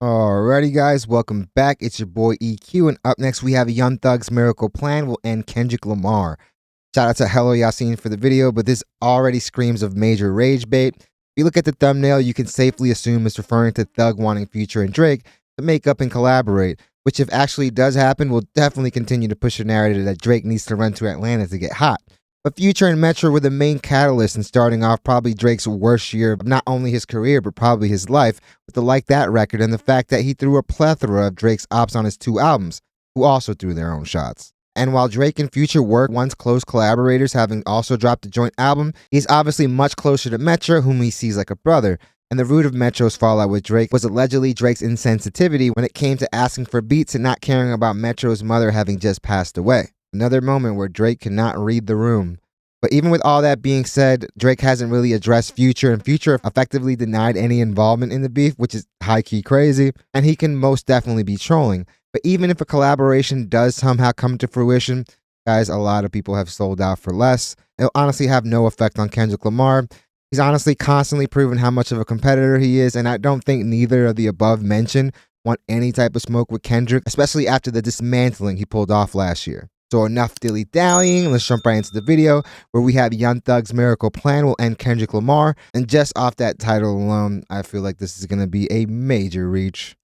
Alrighty, guys, welcome back. It's your boy EQ, and up next we have Young Thug's Miracle Plan will end Kendrick Lamar. Shout out to Hello Yasin for the video, but this already screams of major rage bait. If you look at the thumbnail, you can safely assume it's referring to Thug wanting Future and Drake to make up and collaborate, which if actually does happen, will definitely continue to push a narrative that Drake needs to run to Atlanta to get hot. But Future and Metro were the main catalyst in starting off probably Drake's worst year of not only his career, but probably his life, with the Like That record and the fact that he threw a plethora of Drake's ops on his two albums, who also threw their own shots. And while Drake and Future were once close collaborators, having also dropped a joint album, he's obviously much closer to Metro, whom he sees like a brother. And the root of Metro's fallout with Drake was allegedly Drake's insensitivity when it came to asking for beats and not caring about Metro's mother having just passed away. Another moment where Drake cannot read the room. But even with all that being said, Drake hasn't really addressed Future, and Future effectively denied any involvement in the beef, which is high-key crazy, and he can most definitely be trolling. But even if a collaboration does somehow come to fruition, guys, a lot of people have sold out for less. It'll honestly have no effect on Kendrick Lamar. He's honestly constantly proven how much of a competitor he is, and I don't think neither of the above mentioned want any type of smoke with Kendrick, especially after the dismantling he pulled off last year. So enough dilly-dallying, let's jump right into the video where we have Young Thug's Miracle Plan will end Kendrick Lamar. And just off that title alone, I feel like this is going to be a major reach.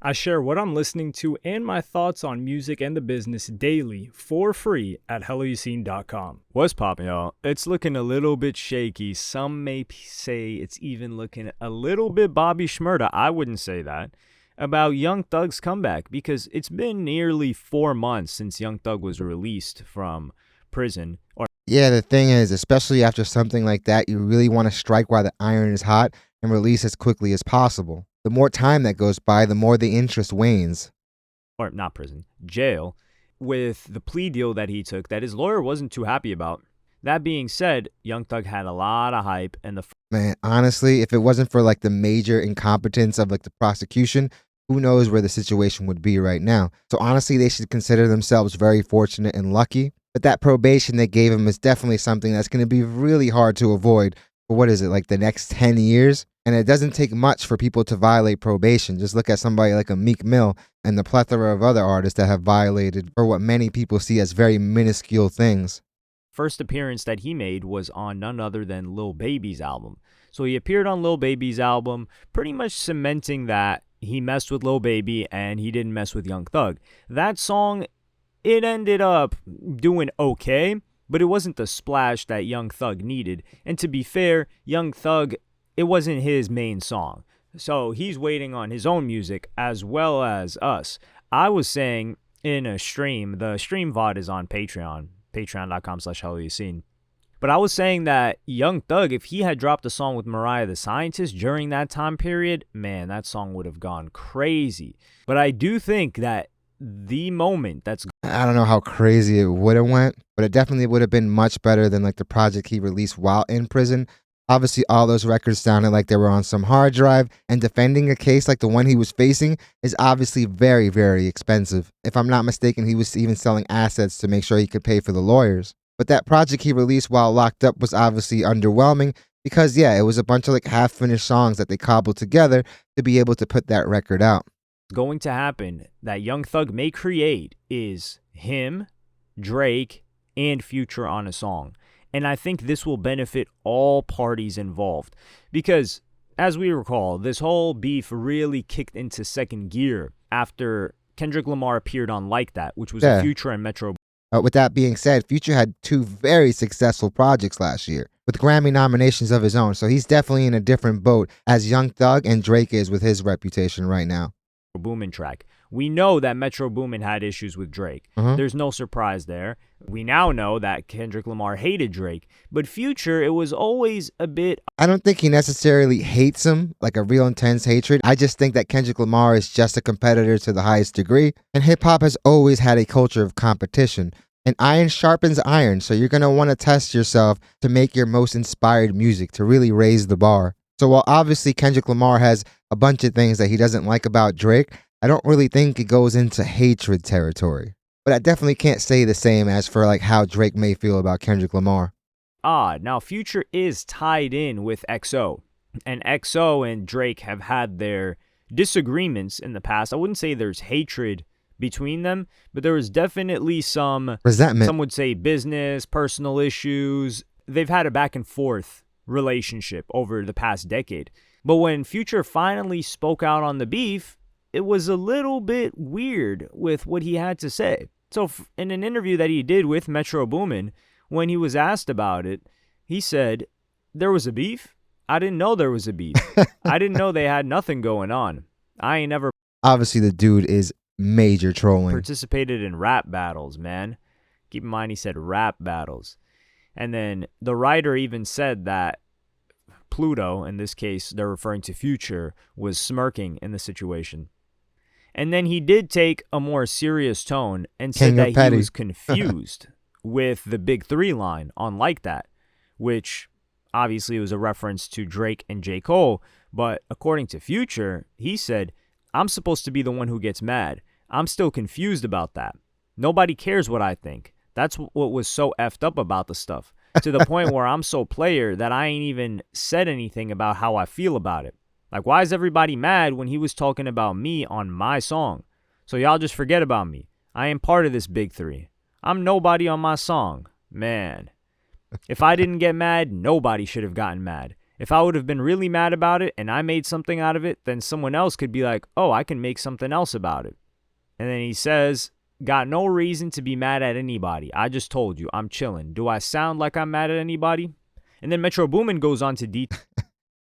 I share what I'm listening to and my thoughts on music and the business daily for free at helloyousseen.com. What's poppin', y'all? It's looking a little bit shaky. Some may say it's even looking a little bit Bobby Shmurda. I wouldn't say that. About Young Thug's comeback, because it's been nearly 4 months since Young Thug was released from prison. Yeah, the thing is, especially after something like that, you really want to strike while the iron is hot and release as quickly as possible. The more time that goes by, the more the interest wanes. Or not prison, jail, with the plea deal that he took that his lawyer wasn't too happy about. That being said, Young Thug had a lot of hype, and Man, honestly, if it wasn't for like the major incompetence of like the prosecution, who knows where the situation would be right now. So honestly, they should consider themselves very fortunate and lucky. But that probation they gave him is definitely something that's going to be really hard to avoid for what is it, like the next 10 years? And it doesn't take much for people to violate probation. Just look at somebody like a Meek Mill and the plethora of other artists that have violated for what many people see as very minuscule things. First appearance that he made was on none other than Lil Baby's album. So he appeared on Lil Baby's album, pretty much cementing that he messed with Lil Baby and he didn't mess with Young Thug. That song, it ended up doing okay, but it wasn't the splash that Young Thug needed. And to be fair, Young Thug, it wasn't his main song. So he's waiting on his own music as well as us. I was saying in a stream, the stream VOD is on Patreon, patreon.com/helloyousseen. But I was saying that Young Thug, if he had dropped a song with Mariah the Scientist during that time period, man, that song would have gone crazy. But I do think that the moment that's... I don't know how crazy it would have went, but it definitely would have been much better than like the project he released while in prison. Obviously, all those records sounded like they were on some hard drive, and defending a case like the one he was facing is obviously very, very expensive. If I'm not mistaken, he was even selling assets to make sure he could pay for the lawyers. But that project he released while locked up was obviously underwhelming because, yeah, it was a bunch of like half-finished songs that they cobbled together to be able to put that record out. Going to happen that Young Thug may create is him, Drake, and Future on a song. And I think this will benefit all parties involved because, as we recall, this whole beef really kicked into second gear after Kendrick Lamar appeared on Like That, which was a Future and Metro. With that being said, Future had 2 very successful projects last year with Grammy nominations of his own, so he's definitely in a different boat as Young Thug and Drake is with his reputation right now. Boomin track. We know that Metro Boomin had issues with Drake. There's no surprise there. We now know that Kendrick Lamar hated Drake, but Future, it was always a bit... I don't think he necessarily hates him, like a real intense hatred. I just think that Kendrick Lamar is just a competitor to the highest degree, and hip-hop has always had a culture of competition. And iron sharpens iron, so you're going to want to test yourself to make your most inspired music, to really raise the bar. So while obviously Kendrick Lamar has a bunch of things that he doesn't like about Drake, I don't really think it goes into hatred territory. But I definitely can't say the same as for like how Drake may feel about Kendrick Lamar. Now Future is tied in with XO. And XO and Drake have had their disagreements in the past. I wouldn't say there's hatred between them, but there was definitely some resentment. Some would say business, personal issues. They've had a back and forth relationship over the past decade. But when Future finally spoke out on the beef, it was a little bit weird with what he had to say. So in an interview that he did with Metro Boomin, when he was asked about it, he said, "There was a beef? I didn't know there was a beef. I didn't know they had nothing going on. I ain't never Obviously, the dude is major trolling. participated in rap battles, man." Keep in mind, he said rap battles. And then the writer even said that Pluto, in this case, they're referring to Future, was smirking in the situation. And then he did take a more serious tone and said that he was confused with the Big Three line on Like That, which obviously was a reference to Drake and J. Cole. But according to Future, he said, "I'm supposed to be the one who gets mad. I'm still confused about that. Nobody cares what I think." That's what was so effed up about the stuff, to the point where I'm so player that I ain't even said anything about how I feel about it. Like, why is everybody mad when he was talking about me on my song? So y'all just forget about me. I ain't part of this Big Three. I'm nobody on my song. Man, if I didn't get mad, nobody should have gotten mad. If I would have been really mad about it and I made something out of it, then someone else could be like, "Oh, I can make something else about it." And then he says, "Got no reason to be mad at anybody. I just told you, I'm chilling. Do I sound like I'm mad at anybody?" And then Metro Boomin goes on to detail.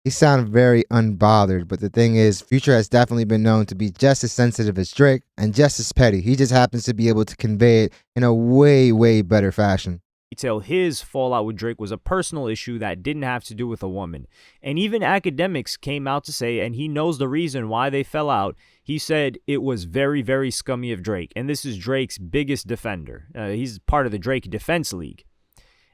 He sounds very unbothered, but the thing is, Future has definitely been known to be just as sensitive as Drake and just as petty. He just happens to be able to convey it in a way, way better fashion. His fallout with Drake was a personal issue that didn't have to do with a woman. And even academics came out to say, and he knows the reason why they fell out, he said it was very, very scummy of Drake. And this is Drake's biggest defender. He's part of the Drake Defense League.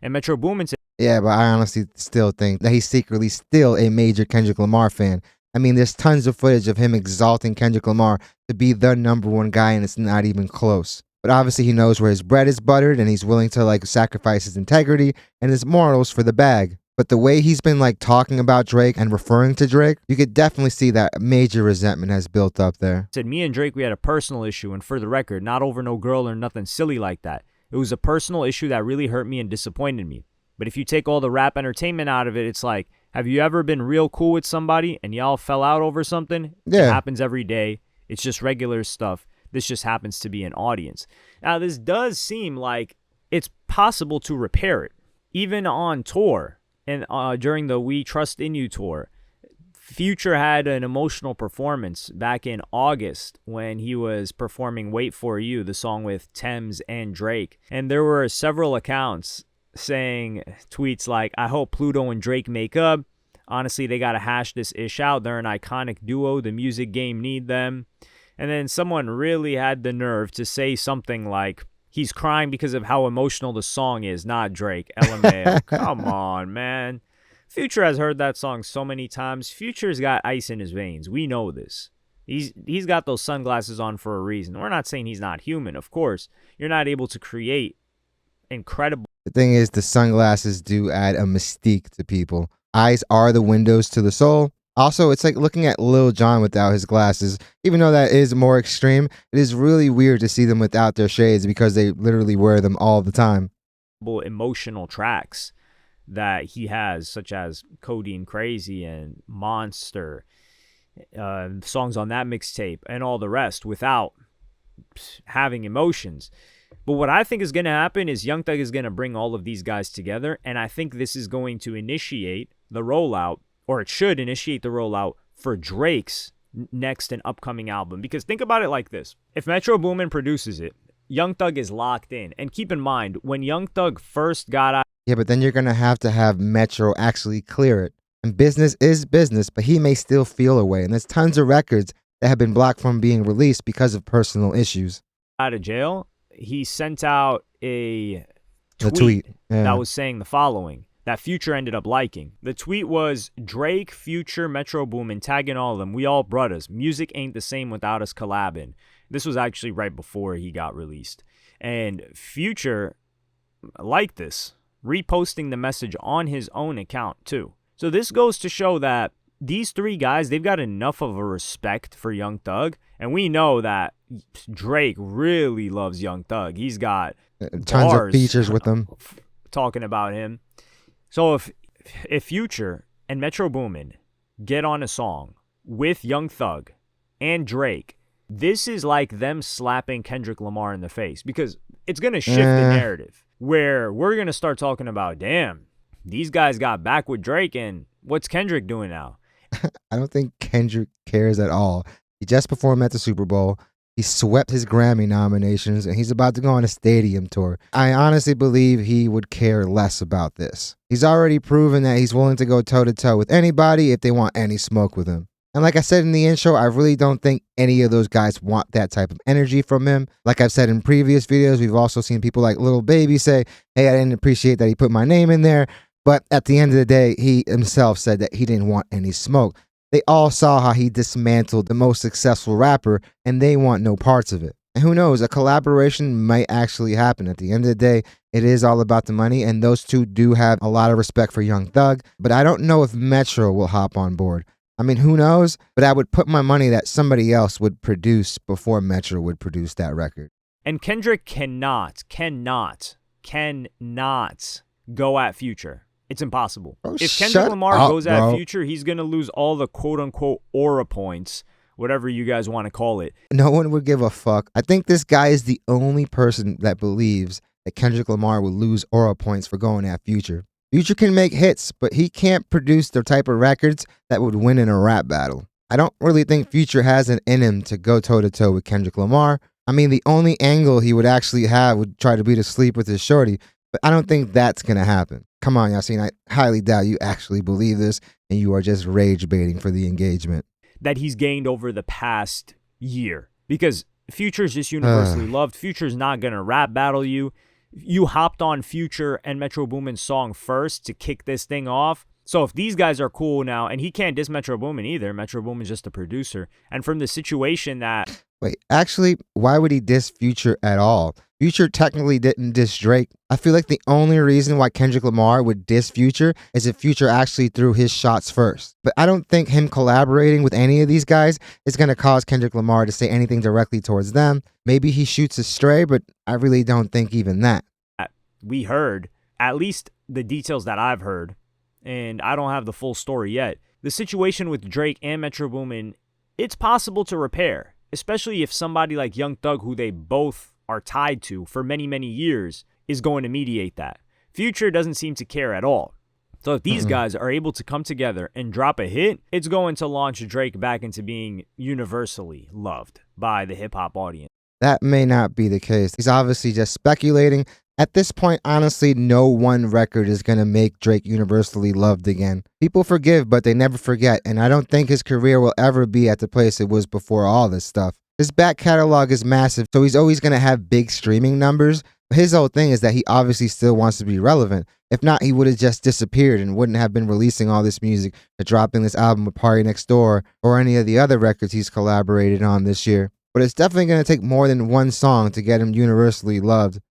And Metro Boomin said, "Yeah, but I honestly still think that he's secretly still a major Kendrick Lamar fan. I mean, there's tons of footage of him exalting Kendrick Lamar to be the #1 guy, and it's not even close. But obviously he knows where his bread is buttered, and he's willing to sacrifice his integrity and his morals for the bag. But the way he's been talking about Drake and referring to Drake, you could definitely see that major resentment has built up there. Said, "Me and Drake, we had a personal issue, and for the record, not over no girl or nothing silly like that. It was a personal issue that really hurt me and disappointed me. But if you take all the rap entertainment out of it, it's like, have you ever been real cool with somebody and y'all fell out over something? Yeah. It happens every day. It's just regular stuff. This just happens to be an audience." Now, this does seem like it's possible to repair it. Even on tour and during the We Trust In You tour, Future had an emotional performance back in August when he was performing Wait For You, the song with Thames and Drake. And there were several accounts saying tweets like, "I hope Pluto and Drake make up. Honestly, they got to hash this ish out. They're an iconic duo. The music game need them." And then someone really had the nerve to say something like, "He's crying because of how emotional the song is, not Drake. LMAO." Come on, man. Future has heard that song so many times. Future's got ice in his veins. We know this. He's got those sunglasses on for a reason. We're not saying he's not human, of course. You're not able to create incredible. The thing is, the sunglasses do add a mystique to people. Eyes are the windows to the soul. Also, it's like looking at Lil Jon without his glasses. Even though that is more extreme, it is really weird to see them without their shades because they literally wear them all the time. Emotional tracks that he has, such as Codeine Crazy and Monster, songs on that mixtape and all the rest without having emotions. But what I think is going to happen is Young Thug is going to bring all of these guys together, and I think this is going to initiate the rollout, or it should initiate the rollout for Drake's next and upcoming album. Because think about it like this. If Metro Boomin produces it, Young Thug is locked in. And keep in mind, when Young Thug first got out... Yeah, but then you're going to have Metro actually clear it. And business is business, but he may still feel a way. And there's tons of records that have been blocked from being released because of personal issues. Out of jail, he sent out a tweet that was saying the following, that Future ended up liking. The tweet was, "Drake, Future, Metro Boomin, tagging all of them. We all brothers. Music ain't the same without us collabing." This was actually right before he got released. And Future liked this, reposting the message on his own account too. So this goes to show that these three guys, they've got enough of a respect for Young Thug, and we know that Drake really loves Young Thug. He's got tons of bars features with them. talking about him. So if Future and Metro Boomin get on a song with Young Thug and Drake, this is like them slapping Kendrick Lamar in the face, because it's going to shift the narrative where we're going to start talking about, damn, these guys got back with Drake, and what's Kendrick doing now? I don't think Kendrick cares at all. He just performed at the Super Bowl. He swept his Grammy nominations, and he's about to go on a stadium tour. I honestly believe he would care less about this. He's already proven that he's willing to go toe-to-toe with anybody if they want any smoke with him. And like I said in the intro, I really don't think any of those guys want that type of energy from him. Like I've said in previous videos, we've also seen people like Lil Baby say, hey, I didn't appreciate that he put my name in there. But at the end of the day, he himself said that he didn't want any smoke. They all saw how he dismantled the most successful rapper, and they want no parts of it. And who knows, a collaboration might actually happen. At the end of the day, it is all about the money, and those two do have a lot of respect for Young Thug. But I don't know if Metro will hop on board. I mean, who knows? But I would put my money that somebody else would produce before Metro would produce that record. And Kendrick cannot go at Future. It's impossible. Oh, if Kendrick Lamar goes at bro. Future, he's going to lose all the quote-unquote aura points, whatever you guys want to call it. No one would give a fuck. I think this guy is the only person that believes that Kendrick Lamar would lose aura points for going at Future. Future can make hits, but he can't produce the type of records that would win in a rap battle. I don't really think Future has it in him to go toe-to-toe with Kendrick Lamar. I mean, the only angle he would actually have would try to be to sleep with his shorty, but I don't think that's going to happen. Come on, Yasin, I highly doubt you actually believe this, and you are just rage baiting for the engagement. That he's gained over the past year, because Future's just universally loved. Future's not going to rap battle you. You hopped on Future and Metro Boomin's song first to kick this thing off. So if these guys are cool now, and he can't diss Metro Boomin either, Metro Boomin's just a producer. And from the situation that... Wait, actually, why would he diss Future at all? Future technically didn't diss Drake. I feel like the only reason why Kendrick Lamar would diss Future is if Future actually threw his shots first. But I don't think him collaborating with any of these guys is going to cause Kendrick Lamar to say anything directly towards them. Maybe he shoots a stray, but I really don't think even that. We heard, at least the details that I've heard, and I don't have the full story yet, the situation with Drake and Metro Boomin, it's possible to repair, especially if somebody like Young Thug, who they both are tied to for many, many years, is going to mediate that. Future doesn't seem to care at all. So if these guys are able to come together and drop a hit, it's going to launch Drake back into being universally loved by the hip-hop audience. That may not be the case. He's obviously just speculating. At this point, honestly, no one record is going to make Drake universally loved again. People forgive, but they never forget, and I don't think his career will ever be at the place it was before all this stuff. His back catalog is massive, so he's always going to have big streaming numbers. His whole thing is that he obviously still wants to be relevant. If not, he would have just disappeared and wouldn't have been releasing all this music or dropping this album with Party Next Door or any of the other records he's collaborated on this year. But it's definitely going to take more than one song to get him universally loved.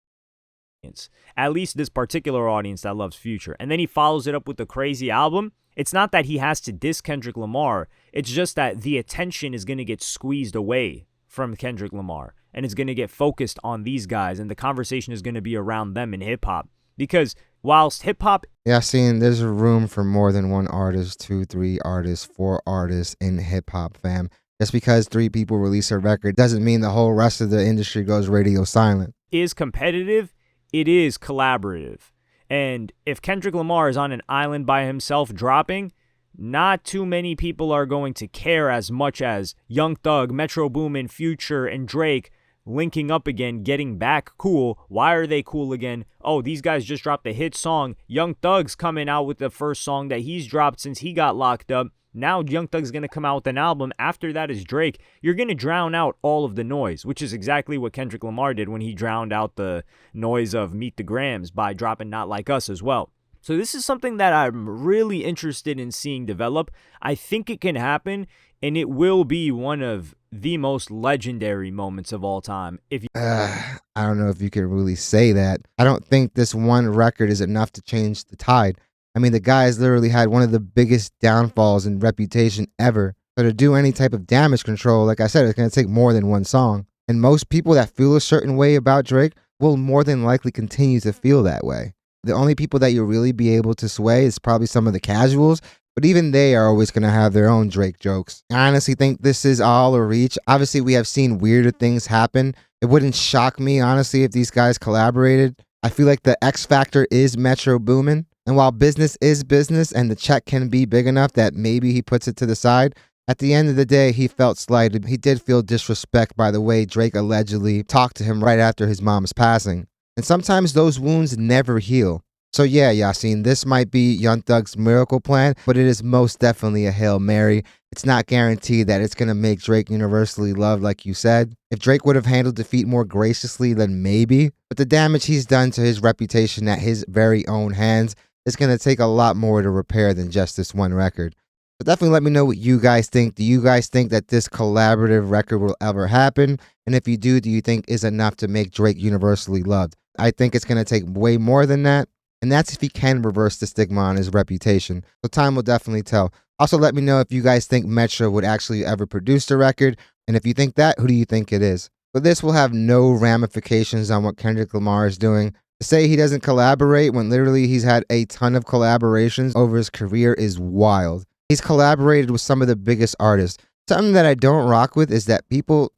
At least this particular audience that loves Future. And then he follows it up with a crazy album. It's not that he has to diss Kendrick Lamar. It's just that the attention is going to get squeezed away from Kendrick Lamar, and it's going to get focused on these guys, and the conversation is going to be around them in hip-hop. Because whilst hip-hop... Yeah, seeing there's room for more than one artist, 2, 3 artists, 4 artists in hip-hop, fam. Just because 3 people release a record doesn't mean the whole rest of the industry goes radio silent. Is competitive, it is collaborative. And if Kendrick Lamar is on an island by himself dropping, not too many people are going to care as much as Young Thug, Metro Boomin, Future, and Drake linking up again, getting back cool. Why are they cool again? Oh, these guys just dropped a hit song. Young Thug's coming out with the first song that he's dropped since he got locked up. Now Young Thug's going to come out with an album. After that is Drake. You're going to drown out all of the noise, which is exactly what Kendrick Lamar did when he drowned out the noise of Meet the Grams by dropping Not Like Us as well. So this is something that I'm really interested in seeing develop. I think it can happen, and it will be one of the most legendary moments of all time. I don't know if you can really say that. I don't think this one record is enough to change the tide. I mean, the guy has literally had one of the biggest downfalls in reputation ever. So to do any type of damage control, like I said, it's going to take more than one song. And most people that feel a certain way about Drake will more than likely continue to feel that way. The only people that you'll really be able to sway is probably some of the casuals, but even they are always going to have their own Drake jokes. I honestly think this is all a reach. Obviously, we have seen weirder things happen. It wouldn't shock me, honestly, if these guys collaborated. I feel like the X factor is Metro Boomin. And while business is business and the check can be big enough that maybe he puts it to the side, at the end of the day, he felt slighted. He did feel disrespect by the way Drake allegedly talked to him right after his mom's passing. And sometimes those wounds never heal. So yeah, Yasin, this might be Young Thug's miracle plan, but it is most definitely a Hail Mary. It's not guaranteed that it's going to make Drake universally loved like you said. If Drake would have handled defeat more graciously, then maybe. But the damage he's done to his reputation at his very own hands is going to take a lot more to repair than just this one record. So definitely let me know what you guys think. Do you guys think that this collaborative record will ever happen? And if you do you think is enough to make Drake universally loved? I think it's going to take way more than that. And that's if he can reverse the stigma on his reputation. So time will definitely tell. Also, let me know if you guys think Metro would actually ever produce the record. And if you think that, who do you think it is? But this will have no ramifications on what Kendrick Lamar is doing. To say he doesn't collaborate when literally he's had a ton of collaborations over his career is wild. He's collaborated with some of the biggest artists. Something that I don't rock with is that people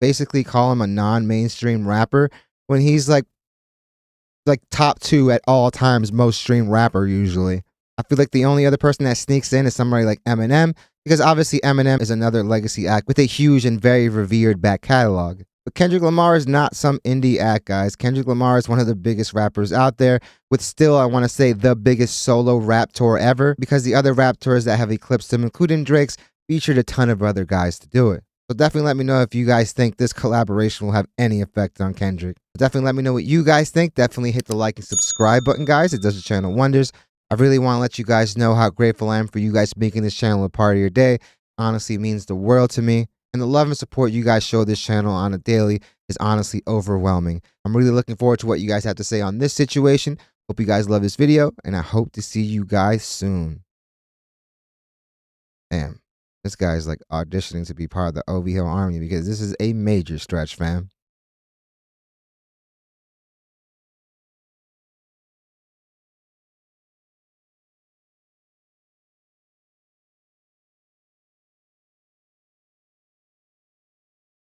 basically call him a non-mainstream rapper when he's like top 2 at all times most streamed rapper usually. I feel like the only other person that sneaks in is somebody like Eminem, because obviously Eminem is another legacy act with a huge and very revered back catalog. But Kendrick Lamar is not some indie act, guys. Kendrick Lamar is one of the biggest rappers out there, with still, I want to say, the biggest solo rap tour ever, because the other rap tours that have eclipsed him, including Drake's, featured a ton of other guys to do it. So definitely let me know if you guys think this collaboration will have any effect on Kendrick. Definitely let me know what you guys think. Definitely hit the like and subscribe button, guys. It does the channel wonders. I really want to let you guys know how grateful I am for you guys making this channel a part of your day. Honestly, it means the world to me. And the love and support you guys show this channel on a daily is honestly overwhelming. I'm really looking forward to what you guys have to say on this situation. Hope you guys love this video, and I hope to see you guys soon. Damn. This guy's like auditioning to be part of the OV Hill Army because this is a major stretch, fam.